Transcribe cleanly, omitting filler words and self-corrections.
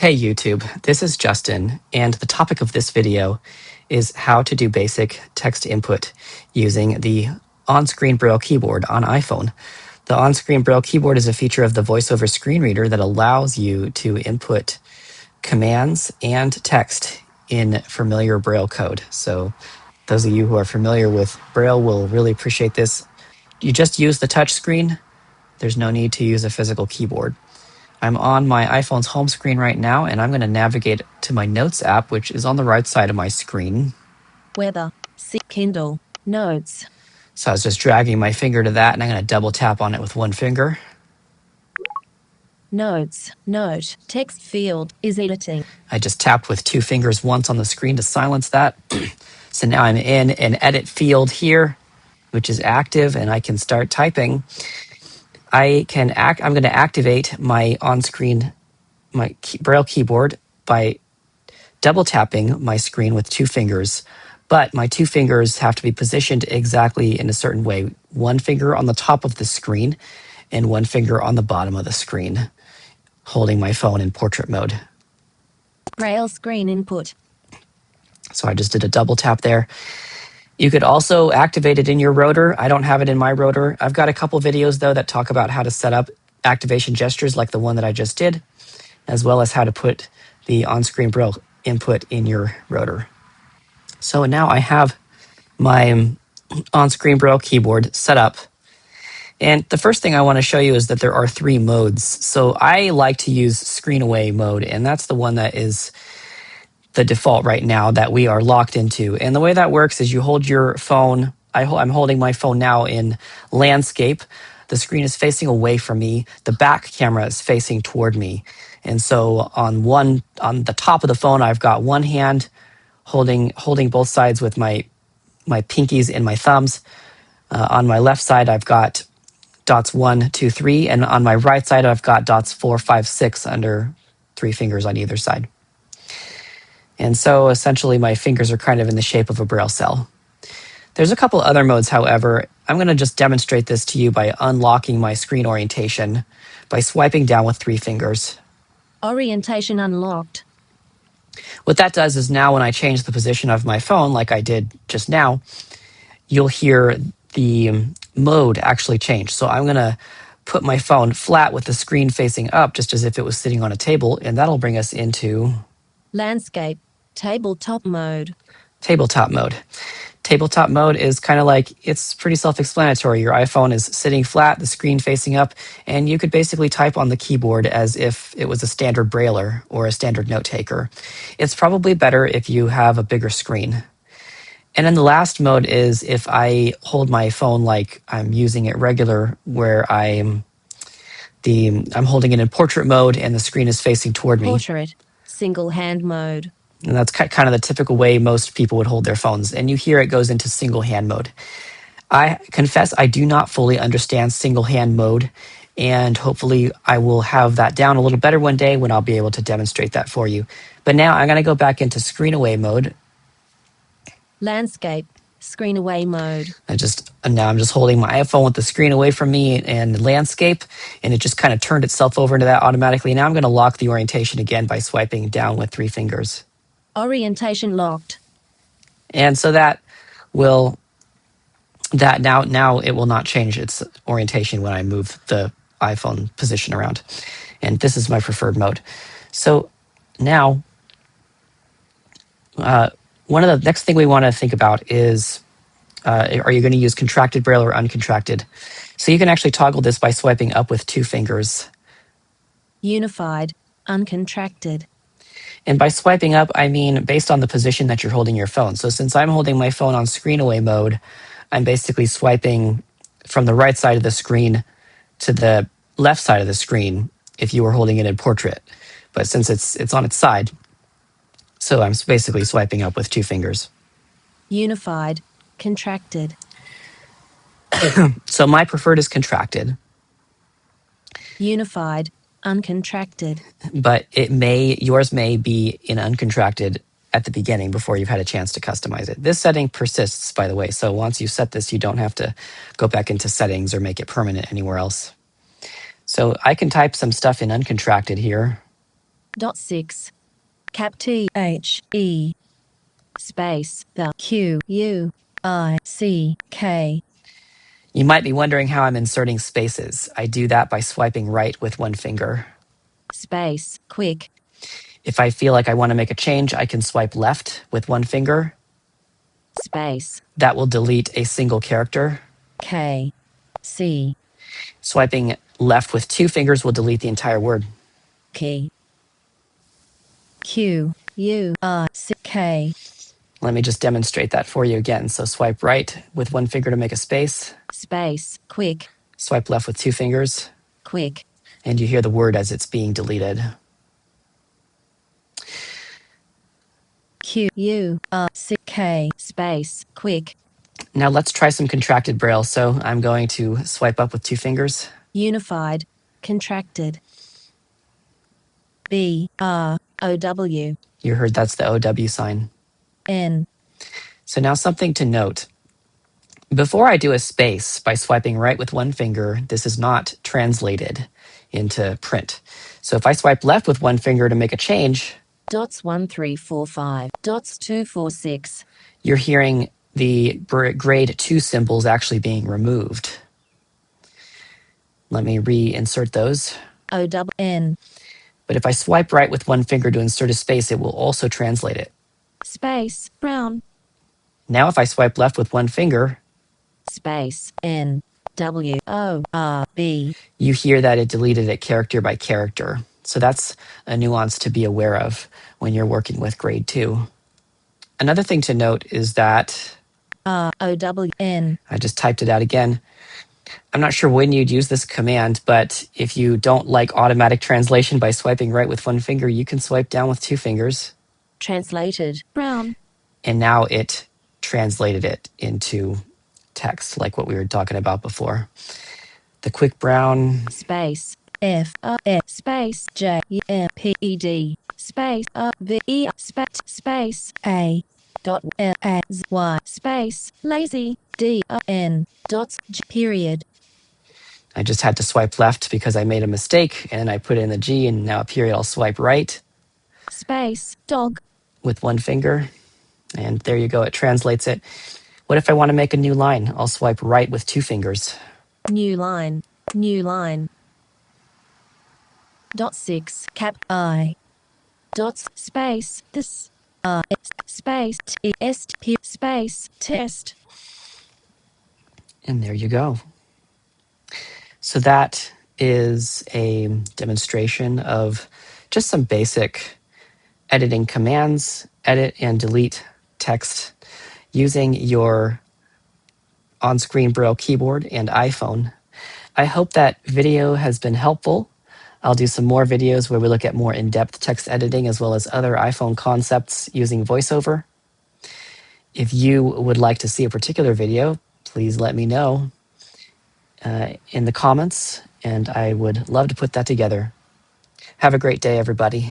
Hey YouTube, this is Justin, and the topic of this video is how to do basic text input using the on-screen Braille keyboard on iPhone. The on-screen Braille keyboard is a feature of the VoiceOver screen reader that allows you to input commands and text in familiar Braille code. So those of you who are familiar with Braille will really appreciate this. You just use the touch screen. There's no need to use a physical keyboard. I'm on my iPhone's home screen right now, and I'm going to navigate to my Notes app, which is on the right side of my screen. Weather, Kindle, Notes. So I was just dragging my finger to that, and I'm going to double tap on it with one finger. Notes, note, text field is editing. I just tapped with two fingers once on the screen to silence that. So now I'm in an edit field here, which is active, and I can start typing. I'm going to activate my on-screen, Braille keyboard by double tapping my screen with two fingers, but my two fingers have to be positioned exactly in a certain way. One finger on the top of the screen and one finger on the bottom of the screen, holding my phone in portrait mode. Braille screen input. So I just did a double tap there. You could also activate it in your rotor. I don't have it in my rotor. I've got a couple videos though that talk about how to set up activation gestures like the one that I just did, as well as how to put the on-screen Braille input in your rotor. So now I have my on-screen Braille keyboard set up. And the first thing I want to show you is that there are three modes. So I like to use screen away mode, and that's the one that is the default right now that we are locked into. And the way that works is you hold your phone. I'm holding my phone now in landscape. The screen is facing away from me. The back camera is facing toward me. And so on the top of the phone, I've got one hand holding both sides with my pinkies and my thumbs. On my left side, I've got dots 1, 2, 3, and on my right side, I've got dots 4, 5, 6 under three fingers on either side. And so essentially my fingers are kind of in the shape of a Braille cell. There's a couple other modes, however. I'm going to just demonstrate this to you by unlocking my screen orientation by swiping down with three fingers. Orientation unlocked. What that does is now when I change the position of my phone, like I did just now, you'll hear the mode actually change. So I'm going to put my phone flat with the screen facing up, just as if it was sitting on a table, and that'll bring us into Landscape, tabletop mode. Tabletop mode. Tabletop mode is kind of like, it's pretty self-explanatory. Your iPhone is sitting flat, the screen facing up, and you could basically type on the keyboard as if it was a standard Brailler or a standard note taker. It's probably better if you have a bigger screen. And then the last mode is if I hold my phone like I'm using it regular, where I'm holding it in portrait mode and the screen is facing toward me. Portrait, single hand mode. And that's kind of the typical way most people would hold their phones. And you hear it goes into single hand mode. I confess I do not fully understand single hand mode, and hopefully I will have that down a little better one day when I'll be able to demonstrate that for you. But now I'm going to go back into screen away mode. Landscape, screen away mode. Now I'm just holding my iPhone with the screen away from me and landscape, and it just kind of turned itself over into that automatically. Now I'm going to lock the orientation again by swiping down with three fingers. Orientation locked. And so now it will not change its orientation when I move the iPhone position around. And this is my preferred mode. So now, one of the next thing we want to think about is, are you going to use contracted Braille or uncontracted? So you can actually toggle this by swiping up with two fingers. Unified, uncontracted. And by swiping up, I mean based on the position that you're holding your phone. So since I'm holding my phone on screen away mode, I'm basically swiping from the right side of the screen to the left side of the screen if you were holding it in portrait. But since it's on its side, so I'm basically swiping up with two fingers. Unified, contracted. So my preferred is contracted. Unified, uncontracted. But yours may be in uncontracted at the beginning before you've had a chance to customize it. This setting persists, by the way. So once you set this, you don't have to go back into settings or make it permanent anywhere else. So I can type some stuff in uncontracted here. Dot 6. Cap T H E. Space the Q U I C K. You might be wondering how I'm inserting spaces. I do that by swiping right with one finger. Space. Quick. If I feel like I want to make a change, I can swipe left with one finger. Space. That will delete a single character. K. C. Swiping left with two fingers will delete the entire word. Key. Q U I C K. Let me just demonstrate that for you again. So swipe right with one finger to make a space. Space. Quick. Swipe left with two fingers. Quick. And you hear the word as it's being deleted. Q U I C K. Space. Quick. Now let's try some contracted Braille. So I'm going to swipe up with two fingers. Unified. Contracted. B R O W. You heard that's the OW sign. N. So now something to note. Before I do a space by swiping right with one finger, this is not translated into print. So if I swipe left with one finger to make a change, Dots 1 3 4 5. Dots 2 4 6. you're hearing the grade 2 symbols actually being removed. Let me reinsert those. O W N. But if I swipe right with one finger to insert a space, it will also translate it. Space. Brown. Now if I swipe left with one finger, Space. N. W O R B. you hear that it deleted it character by character. So that's a nuance to be aware of when you're working with grade 2. Another thing to note is that R O W N. I just typed it out again. I'm not sure when you'd use this command, but if you don't like automatic translation by swiping right with one finger, you can swipe down with two fingers. Translated. Brown. And now it translated it into text, like what we were talking about before. The quick brown. Space. F O F space J E M P E D space V E space A dot L A Z Y space lazy D O N dots G period. I just had to swipe left because I made a mistake, and I put in the G, and now up here I'll swipe right Space dog with one finger. And there you go, it translates it. What if I want to make a new line? I'll swipe right with two fingers. new line dot 6 cap I dots space this space T S P space test. And there you go. So that is a demonstration of just some basic editing commands, edit and delete text using your on-screen Braille keyboard and iPhone. I hope that video has been helpful. I'll do some more videos where we look at more in-depth text editing as well as other iPhone concepts using VoiceOver. If you would like to see a particular video, please let me know in the comments, and I would love to put that together. Have a great day, everybody.